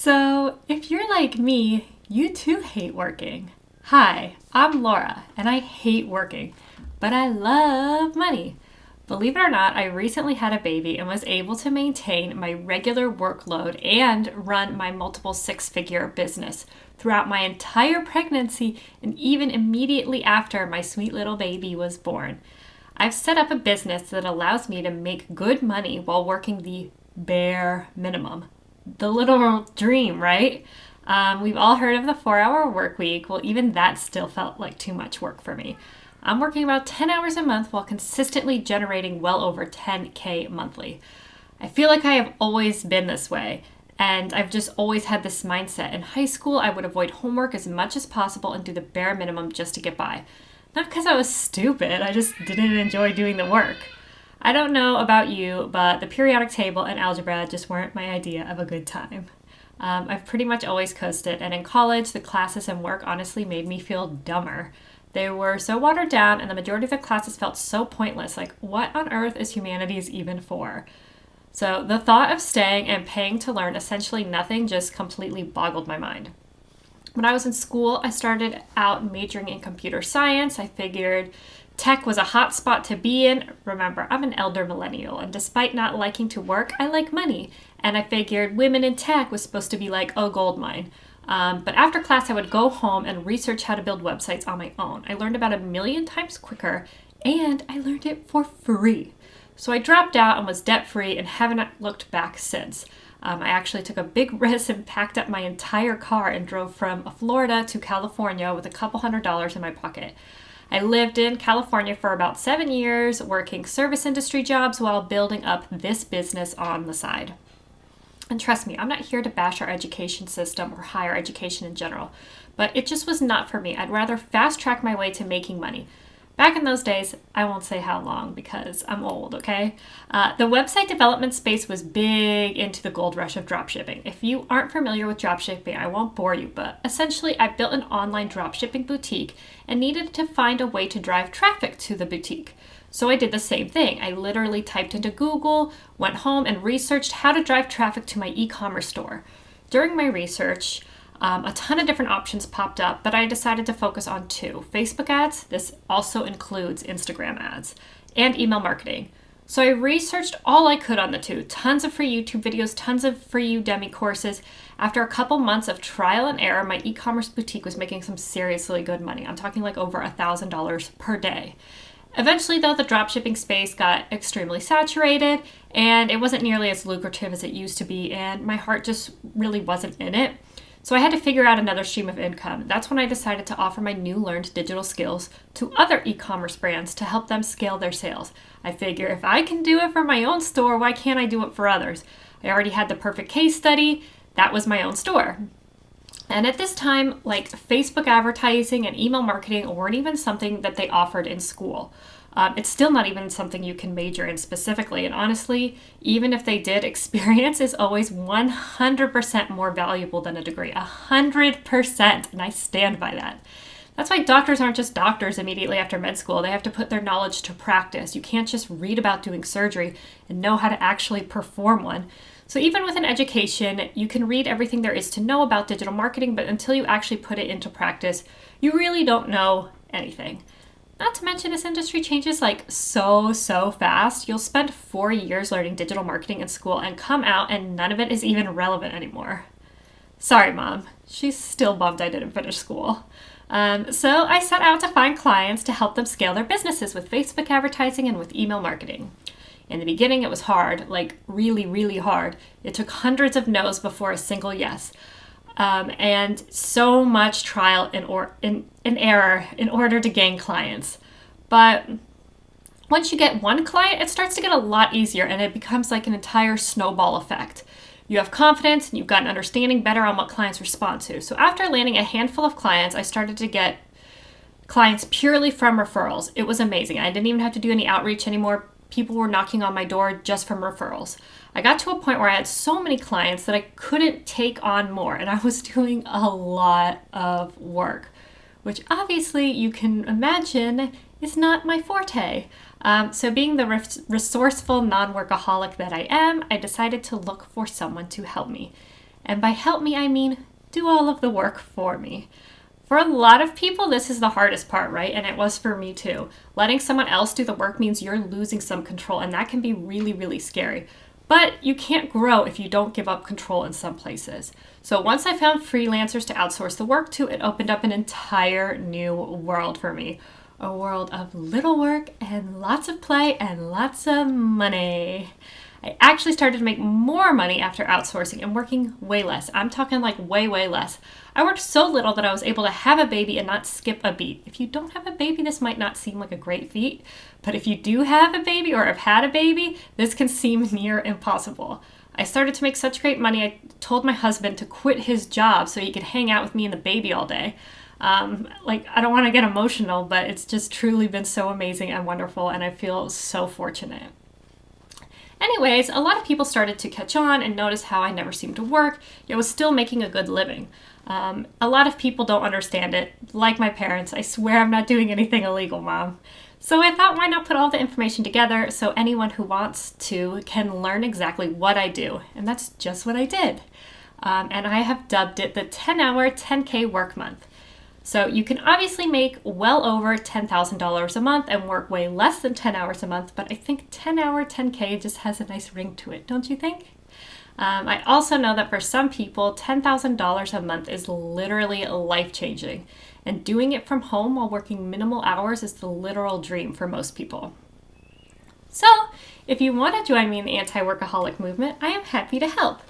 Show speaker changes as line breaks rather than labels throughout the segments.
So, if you're like me, you too hate working. Hi, I'm Laura, and I hate working, but I love money. Believe it or not, I recently had a baby and was able to maintain my regular workload and run my multiple six-figure business throughout my entire pregnancy and even immediately after my sweet little baby was born. I've set up a business that allows me to make good money while working the bare minimum. The literal dream, right? We've all heard of the 4-hour work week. Well, even that still felt like too much work for me. I'm working about 10 hours a month while consistently generating well over 10K monthly. I feel like I have always been this way, and I've just always had this mindset. In high school, I would avoid homework as much as possible and do the bare minimum just to get by. Not because I was stupid, I just didn't enjoy doing the work. I don't know about you, but the periodic table and algebra just weren't my idea of a good time. I've pretty much always coasted, and in college, the classes and work honestly made me feel dumber. They were so watered down, and the majority of the classes felt so pointless. Like, what on earth is humanities even for? So the thought of staying and paying to learn essentially nothing just completely boggled my mind. When I was in school, I started out majoring in computer science. I figured tech was a hot spot to be in. Remember, I'm an elder millennial, and despite not liking to work, I like money. And I figured women in tech was supposed to be like a gold mine. But after class, I would go home and research how to build websites on my own. I learned about 1,000,000 times quicker, and I learned it for free. So I dropped out and was debt-free and haven't looked back since. I actually took a big risk and packed up my entire car and drove from Florida to California with a couple $100s in my pocket. I lived in California for about 7 years, working service industry jobs while building up this business on the side. And trust me, I'm not here to bash our education system or higher education in general, but it just was not for me. I'd rather fast track my way to making money. Back in those days, I won't say how long because I'm old, okay? The website development space was big into the gold rush of dropshipping. If you aren't familiar with dropshipping, I won't bore you, but essentially I built an online dropshipping boutique and needed to find a way to drive traffic to the boutique. So I did the same thing. I literally typed into Google, went home and researched how to drive traffic to my e-commerce store. During my research, a ton of different options popped up, but I decided to focus on two: Facebook ads, this also includes Instagram ads, and email marketing. So I researched all I could on the two, tons of free YouTube videos, tons of free Udemy courses. After a couple months of trial and error, my e-commerce boutique was making some seriously good money. I'm talking like over $1,000 per day. Eventually, though, the dropshipping space got extremely saturated, and it wasn't nearly as lucrative as it used to be, and my heart just really wasn't in it. So I had to figure out another stream of income. That's when I decided to offer my new learned digital skills to other e-commerce brands to help them scale their sales. I figure if I can do it for my own store, why can't I do it for others? I already had the perfect case study. That was my own store. And at this time, like Facebook advertising and email marketing weren't even something that they offered in school. It's still not even something you can major in specifically. And honestly, even if they did, experience is always 100% more valuable than a degree. 100%. And I stand by that. That's why doctors aren't just doctors immediately after med school. They have to put their knowledge to practice. You can't just read about doing surgery and know how to actually perform one. So even with an education, you can read everything there is to know about digital marketing, but until you actually put it into practice, you really don't know anything. Not to mention this industry changes like so fast. You'll spend 4 years learning digital marketing in school and come out and none of it is even relevant anymore. Sorry, Mom. She's still bummed I didn't finish school. So I set out to find clients to help them scale their businesses with Facebook advertising and with email marketing. In the beginning, it was hard, like really hard. It took hundreds of no's before a single yes. And so much trial and error in order to gain clients. But once you get one client, it starts to get a lot easier and it becomes like an entire snowball effect. You have confidence and you've got an understanding better on what clients respond to. So after landing a handful of clients, I started to get clients purely from referrals. It was amazing. I didn't even have to do any outreach anymore. People were knocking on my door just from referrals. I got to a point where I had so many clients that I couldn't take on more, and I was doing a lot of work, which obviously you can imagine is not my forte. So being the resourceful non-workaholic that I am, I decided to look for someone to help me. And by help me, I mean do all of the work for me. For a lot of people, this is the hardest part, right? And it was for me too. Letting someone else do the work means you're losing some control, and that can be really, really scary. But you can't grow if you don't give up control in some places. So once I found freelancers to outsource the work to, it opened up an entire new world for me. A world of little work and lots of play and lots of money. I actually started to make more money after outsourcing and working way less. I'm talking like way, way less. I worked so little that I was able to have a baby and not skip a beat. If you don't have a baby, this might not seem like a great feat, but if you do have a baby or have had a baby, this can seem near impossible. I started to make such great money, I told my husband to quit his job so he could hang out with me and the baby all day. I don't want to get emotional, but it's just truly been so amazing and wonderful, and I feel so fortunate. Anyways, a lot of people started to catch on and notice how I never seemed to work, yet was still making a good living. A lot of people don't understand it, like my parents. I swear I'm not doing anything illegal, Mom. So I thought, why not put all the information together so anyone who wants to can learn exactly what I do. And that's just what I did. And I have dubbed it the 10-hour, 10K work month. So you can obviously make well over $10,000 a month and work way less than 10 hours a month, but I think 10-hour, 10K just has a nice ring to it, don't you think? I also know that for some people, $10,000 a month is literally life-changing, and doing it from home while working minimal hours is the literal dream for most people. So, if you want to join me in the anti-workaholic movement, I am happy to help.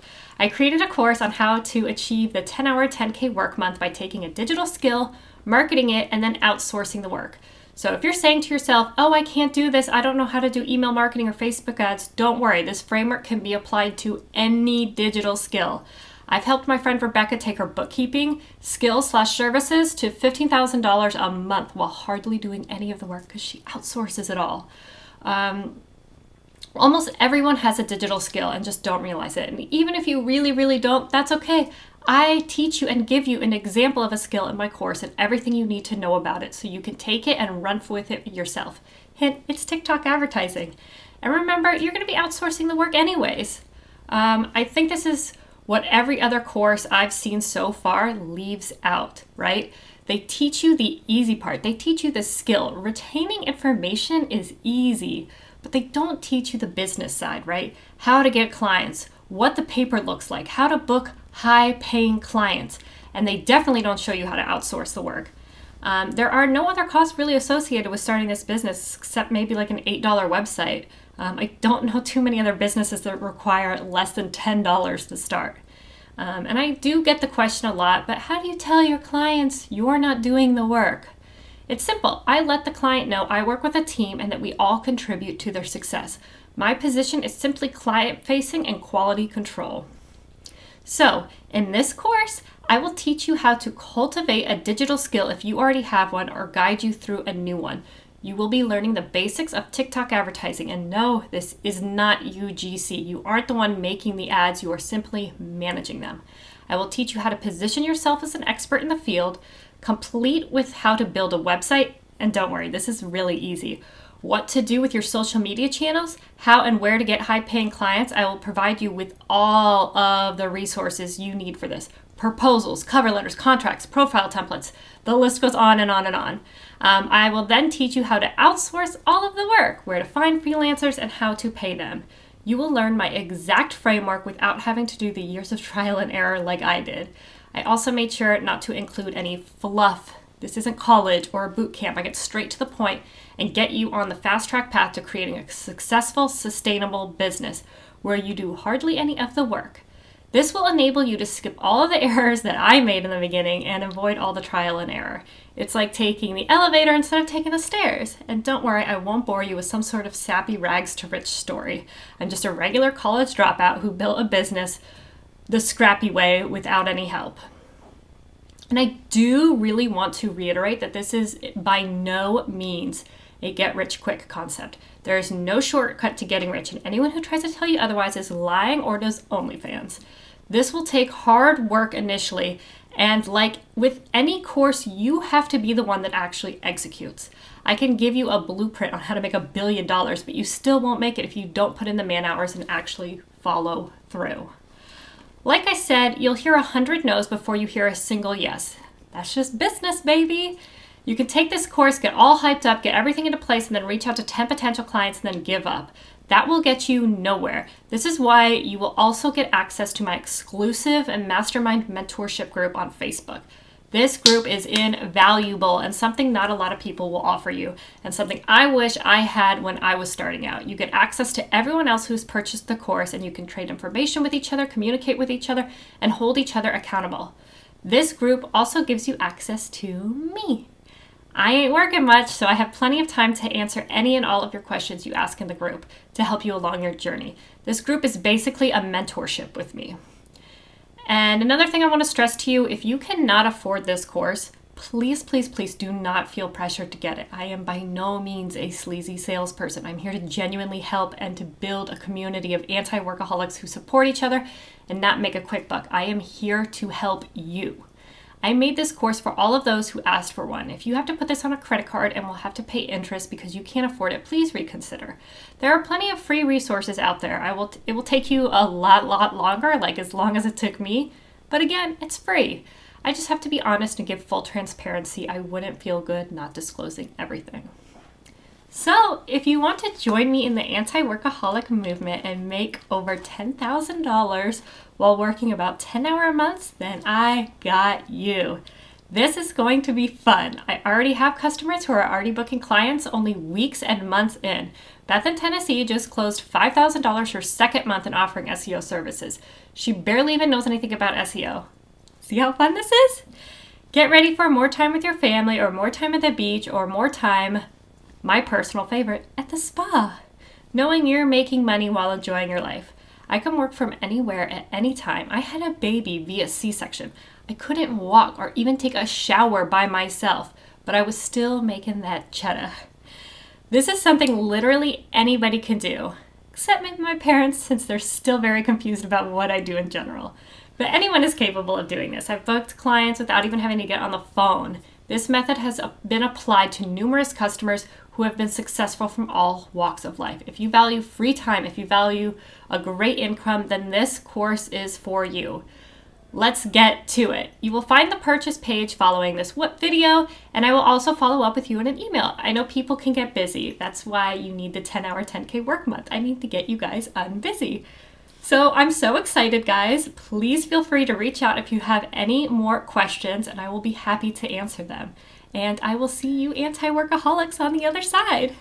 I created a course on how to achieve the 10-hour, 10K work month by taking a digital skill, marketing it, and then outsourcing the work. So if you're saying to yourself, oh, I can't do this, I don't know how to do email marketing or Facebook ads, don't worry. This framework can be applied to any digital skill. I've helped my friend Rebecca take her bookkeeping skills/services to $15,000 a month while hardly doing any of the work because she outsources it all. Almost everyone has a digital skill and just don't realize it. And even if you really, really don't, that's okay. I teach you and give you an example of a skill in my course and everything you need to know about it so you can take it and run with it yourself. Hint, it's TikTok advertising. And remember, you're going to be outsourcing the work anyways. I think this is what every other course I've seen so far leaves out, right? They teach you the easy part. They teach you the skill. Retaining information is easy, but they don't teach you the business side, right? How to get clients, what the paper looks like, how to book high-paying clients, and they definitely don't show you how to outsource the work. There are no other costs really associated with starting this business except maybe like an $8 website. I don't know too many other businesses that require less than $10 to start. And I do get the question a lot, but how do you tell your clients you're not doing the work? It's simple. I let the client know I work with a team and that we all contribute to their success. My position is simply client-facing and quality control. So, in this course, I will teach you how to cultivate a digital skill if you already have one or guide you through a new one. You will be learning the basics of TikTok advertising. And no, this is not UGC. You aren't the one making the ads. You are simply managing them. I will teach you how to position yourself as an expert in the field, complete with how to build a website. And don't worry, this is really easy. What to do with your social media channels, how and where to get high-paying clients. I will provide you with all of the resources you need for this. Proposals, cover letters, contracts, profile templates. The list goes on and on and on. I will then teach you how to outsource all of the work, where to find freelancers, and how to pay them. You will learn my exact framework without having to do the years of trial and error like I did. I also made sure not to include any fluff. This isn't college or a boot camp. I get straight to the point and get you on the fast track path to creating a successful, sustainable business where you do hardly any of the work. This will enable you to skip all of the errors that I made in the beginning and avoid all the trial and error. It's like taking the elevator instead of taking the stairs. And don't worry, I won't bore you with some sort of sappy rags to rich story. I'm just a regular college dropout who built a business the scrappy way without any help. And I do really want to reiterate that this is by no means a get-rich-quick concept. There is no shortcut to getting rich, and anyone who tries to tell you otherwise is lying or does OnlyFans. This will take hard work initially, and like with any course, you have to be the one that actually executes. I can give you a blueprint on how to make $1 billion, but you still won't make it if you don't put in the man hours and actually follow through. Like I said, you'll hear 100 no's before you hear a single yes. That's just business, baby. You can take this course, get all hyped up, get everything into place, and then reach out to 10 potential clients and then give up. That will get you nowhere. This is why you will also get access to my exclusive and mastermind mentorship group on Facebook. This group is invaluable and something not a lot of people will offer you, and something I wish I had when I was starting out. You get access to everyone else who's purchased the course, and you can trade information with each other, communicate with each other, and hold each other accountable. This group also gives you access to me. I ain't working much, so I have plenty of time to answer any and all of your questions you ask in the group to help you along your journey. This group is basically a mentorship with me. And another thing I want to stress to you, if you cannot afford this course, please, please, please do not feel pressured to get it. I am by no means a sleazy salesperson. I'm here to genuinely help and to build a community of anti-workaholics who support each other and not make a quick buck. I am here to help you. I made this course for all of those who asked for one. If you have to put this on a credit card and will have to pay interest because you can't afford it, please reconsider. There are plenty of free resources out there. It will take you a lot longer, like as long as it took me. But again, it's free. I just have to be honest and give full transparency. I wouldn't feel good not disclosing everything. So if you want to join me in the anti-workaholic movement and make over $10,000 while working about 10 hour months, then I got you. This is going to be fun. I already have customers who are already booking clients only weeks and months in. Beth in Tennessee just closed $5,000 her second month in offering SEO services. She barely even knows anything about SEO. See how fun this is? Get ready for more time with your family, or more time at the beach, or more time, my personal favorite, at the spa. Knowing you're making money while enjoying your life. I can work from anywhere at any time. I had a baby via C-section. I couldn't walk or even take a shower by myself, but I was still making that cheddar. This is something literally anybody can do, except maybe my parents, since they're still very confused about what I do in general. But anyone is capable of doing this. I've booked clients without even having to get on the phone. This method has been applied to numerous customers who have been successful from all walks of life. If you value free time, if you value a great income, then this course is for you. Let's get to it. You will find the purchase page following this video, and I will also follow up with you in an email. I know people can get busy. That's why you need the 10-hour 10K work month. I need to get you guys unbusy. So I'm so excited, guys. Please feel free to reach out if you have any more questions, and I will be happy to answer them. And I will see you anti-workaholics on the other side.